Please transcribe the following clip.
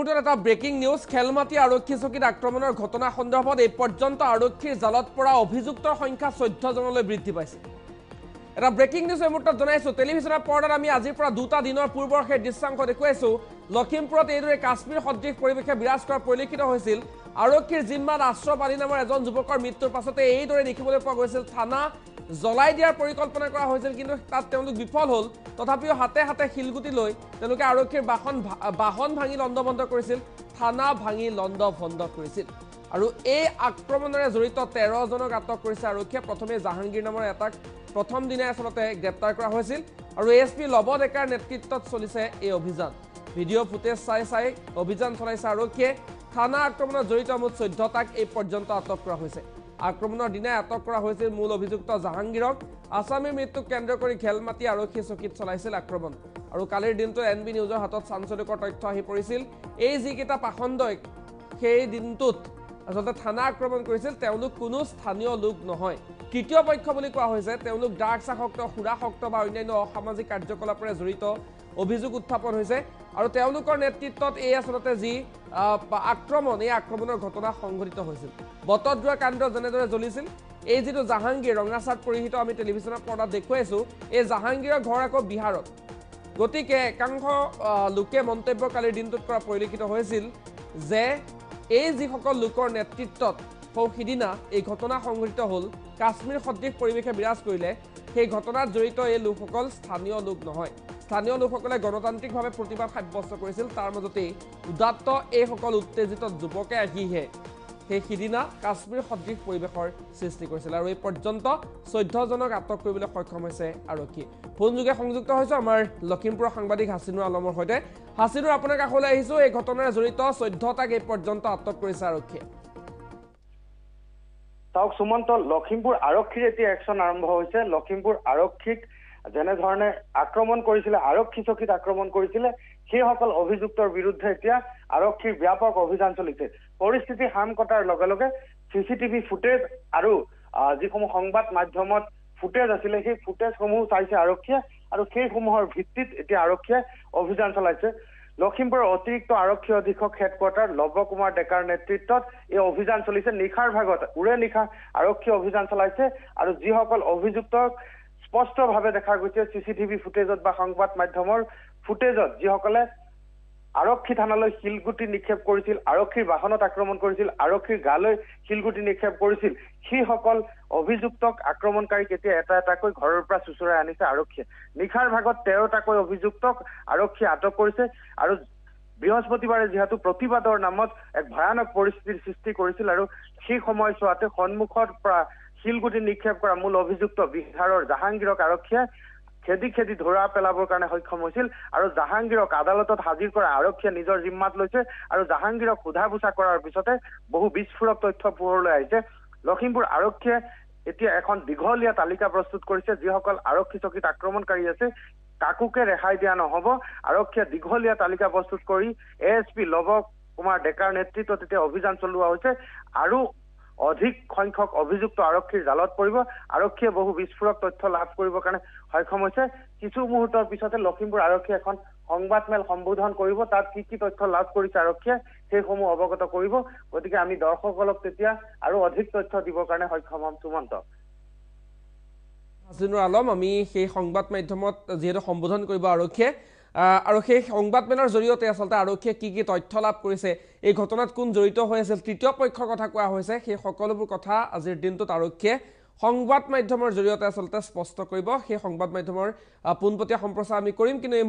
মুহূৰ্তত এটা breaking news খেলমাটি আৰক্ষী চকীত আক্ৰমণৰ ঘটনা সন্দৰ্ভত এই পৰ্যন্ত আৰক্ষীৰ জালত পৰা অভিযুক্তৰ সংখ্যা 14 জনলৈ বৃদ্ধি পাইছে এটা ব্ৰেকিং নিউজ এই মুহূৰ্তত জনাইছো টেলিভিছনৰ পৰ্দাত আমি আজিৰ পৰা দুটা দিনৰ পূৰ্বৰ সেই দৃশ্যাংশ দেখুৱাইছো লখিমপুৰত এইদৰে কাশ্মীৰ সদৃশ পৰিৱেশে বিৰাজ কৰা পৰিলক্ষিত হৈছিল আৰক্ষীৰ জিম্মাত আশ্ৰফ আলী নামৰ এজন যুৱকৰ মৃত্যুৰ পাছতে এইদৰে দেখিবলৈ পোৱা গৈছিল থানা জ্বলাই দিয়াৰ পৰিকল্পনা কৰা হৈছিল কিন্তু তাত তেওঁলোক বিফল হ'ল তথাপিও হাতে হাতে শিলগুটি লৈ তেওঁলোকে আৰক্ষীৰ বাহন ভাঙি লণ্ডভণ্ড কৰিছিল থানা ভাঙি লণ্ডভণ্ড কৰিছিল আৰু এই আক্ৰমণৰে জড়িত 13 জনক আটক কৰিছে আৰক্ষীয়ে প্ৰথমে জাহাংগীৰ নামৰ এটাক প্ৰথম দিনাই আসলতে গ্ৰেপ্তাৰ কৰা হৈছিল আৰু এএছপি লব ডেকাৰ নেতৃত্বত চলিছে এই অভিযান ভিডিঅ' ফুটেজ চাই অভিযান চলাইছে আৰক্ষীয়ে থানা আক্ৰমণত জড়িত মুঠ 14টাক এই পৰ্যন্ত আটক কৰা হৈছে আক্ৰমণৰ দিনাই আটক কৰা হৈছিল মূল অভিযুক্ত জাহাংগীৰক আসামীৰ মৃত্যুক কেন্দ্ৰ কৰি খেলমাটি আৰক্ষী চকীত চলাইছিল আক্ৰমণ আৰু কালিৰ দিনটো এনবি নিউজৰ হাতত চাঞ্চল্যকৰ তথ্য আহি পৰিছিল এই যিকেইটা পাখণ্ডই সেই দিনটোত আসলতে থানা আক্ৰমণ কৰিছিল তেওঁলোক কোনো স্থানীয় লোক নহয় তৃতীয় পক্ষ বুলি কোৱা হৈছে তেওঁলোক ড্ৰাগছ আসক্ত সুৰাসক্ত বা অন্যান্য অসামাজিক কাৰ্যকলাপৰে জড়িত অভিযোগ উত্থাপন হৈছে আৰু তেওঁলোকৰ নেতৃত্বত এই আসলতে যি আক্ৰমণ এই আক্ৰমণৰ ঘটনা সংঘটিত হৈছিল বটদ্ৰুৱা কাণ্ড যেনেদৰে জ্বলিছিল এই যিটো জাহাংগীৰ ৰঙাচাৰ্ট পৰিহিত আমি টেলিভিছনৰ পৰ্দাত দেখুৱাইছো এই জাহাংগীৰৰ ঘৰ আকৌ বিহাৰত গতিকে একাংশ লোকে মন্তব্য কালিৰ দিনটোত কৰা পৰিলক্ষিত হৈছিল যে এই যিসকল লোকৰ নেতৃত্বত সিদিনা এই ঘটনা সংঘটিত হ'ল কাশ্মীৰ সদৃশ পৰিৱেশে বিৰাজ কৰিলে সেই ঘটনাত জড়িত এই লোকসকল স্থানীয় লোক নহয় স্থানীয় লোকসকলে গণতান্ত্ৰিকভাৱে প্ৰতিবাদ সাব্যস্ত কৰিছিল তাৰ মাজতেই উদাত্ত এইসকল উত্তেজিত যুৱকে আহিহে সেই সিদিনা কাশ্মীৰ সদৃশ পৰিৱেশৰ সৃষ্টি কৰিছিল আৰু এই পৰ্যন্ত 14 জনক আটক কৰিবলৈ সক্ষম হৈছে আৰক্ষী ফোনযোগে সংযুক্ত হৈছে আমাৰ লখিমপুৰৰ সাংবাদিক হাছিনুৰ আলমৰ সৈতে হাছিনুৰ আপোনাৰ কাষলৈ আহিছো এই ঘটনাৰে জড়িত 14টাক এই পৰ্যন্ত আটক কৰিছে আৰক্ষীয়ে তাওক সুমন্ত লখিমপুৰ আৰক্ষীৰ এতিয়া একশন আৰম্ভ হৈছে লখিমপুৰ আৰক্ষীক যেনে ধৰণে আক্ৰমণ কৰিছিল আৰক্ষী চকীত আক্ৰমণ কৰিছিল সেইসকল অভিযুক্তৰ বিৰুদ্ধে এতিয়া আৰক্ষীৰ ব্যাপক অভিযান চলিছে পৰিস্থিতি হাম কটাৰ লগে লগে সিসিটিভি ফুটেজ আৰু যিসমূহ সংবাদ মাধ্যমত ফুটেজ আছিল সেই ফুটেজসমূহ চাইছে আৰক্ষীয়ে আৰু সেইসমূহৰ ভিত্তিত এতিয়া আৰক্ষীয়ে অভিযান চলাইছে লখিমপুৰৰ অতিৰিক্ত আৰক্ষী অধীক্ষক হেডকোৱাৰ্টাৰ লৱ কুমাৰ ডেকাৰ নেতৃত্বত এই অভিযান চলিছে নিশাৰ ভাগত উৰে নিশা আৰক্ষী অভিযান চলাইছে আৰু যিসকল অভিযুক্তক স্পষ্টভাৱে দেখা গৈছে সিসিটিভি ফুটেজত বা সংবাদ মাধ্যমৰ ফুটেজত যিসকলে আৰক্ষী থানালৈ শিলগুটি নিক্ষেপ কৰিছিল আৰক্ষীৰ বাহনত আক্ৰমণ কৰিছিল আৰক্ষীৰ গালৈ শিলগুটি নিক্ষেপ কৰিছিল সেইসকল অভিযুক্তক আক্ৰমণকাৰীক এতিয়া এটা এটাকৈ ঘৰৰ পৰা চুচুৰাই আনিছে আৰক্ষীয়ে নিশাৰ ভাগত 13টাকৈ অভিযুক্তক আৰক্ষীয়ে আটক কৰিছে আৰু বৃহস্পতিবাৰে যিহেতু প্ৰতিবাদৰ নামত এক ভয়ানক পৰিস্থিতিৰ সৃষ্টি কৰিছিল আৰু সেই সময়ছোৱাতে সন্মুখৰ পৰা শিলগুটি নিক্ষেপ কৰা মূল অভিযুক্ত বিহাৰৰ জাহাংগীৰক আৰক্ষীয়ে খেদি ধৰা পেলাবৰ কাৰণে সক্ষম হৈছিল আৰু জাহাংগীৰক আদালতত হাজিৰ কৰা আৰক্ষীয়ে নিজৰ জিম্মাত লৈছে আৰু জাহাংগীৰক সোধা পোছা কৰাৰ পিছতে বহু বিস্ফোৰক তথ্য পোহৰলৈ আহিছে লখিমপুৰ আৰক্ষীয়ে এতিয়া এখন দীঘলীয়া তালিকা প্ৰস্তুত কৰিছে যিসকল আৰক্ষী চকীত আক্ৰমণকাৰী আছে কাকুকে ৰেহাই দিয়া নহব আৰক্ষীয়ে দীঘলীয়া তালিকা প্ৰস্তুত কৰি এএছপি লৱ কুমাৰ ডেকাৰ নেতৃত্বত এতিয়া অভিযান চলোৱা হৈছে আৰু অধিক সংখ্যক অভিযুক্ত আৰক্ষীৰ জালত পৰিব আৰক্ষীয়ে বহু বিস্ফোৰক তথ্য লাভ কৰিবৰ কাৰণে সক্ষম হৈছে কিছু মুহূৰ্তৰ পিছতে লখিমপুৰ আৰক্ষীয়ে এখন সংবাদমেল সম্বোধন কৰিব তাত কি তথ্য লাভ কৰিছে আৰক্ষীয়ে সেইসমূহ অৱগত কৰিব গতিকে আমি দৰ্শকসকলক তেতিয়া আৰু অধিক তথ্য দিবৰ কাৰণে সক্ষম হ'ম সুমন্ত হাছিনুৰ আলম আমি সেই সংবাদ মাধ্যমত যিহেতু সম্বোধন কৰিব আৰক্ষীয়ে আৰু সেই সংবাদমেলৰ জৰিয়তে আসলতে আৰক্ষীয়ে কি তথ্য লাভ কৰিছে এই ঘটনাত কোন জড়িত হৈ আছিল তৃতীয় পক্ষৰ কথা কোৱা হৈছে সেই সকলোবোৰ কথা আজিৰ দিনটোত আৰক্ষীয়ে সংবাদ মাধ্যমৰ জৰিয়তে আসলতে স্পষ্ট কৰিব সেই সংবাদ মাধ্যমৰ পোনপটীয়া সম্প্ৰচাৰ আমি কৰিম কিন্তু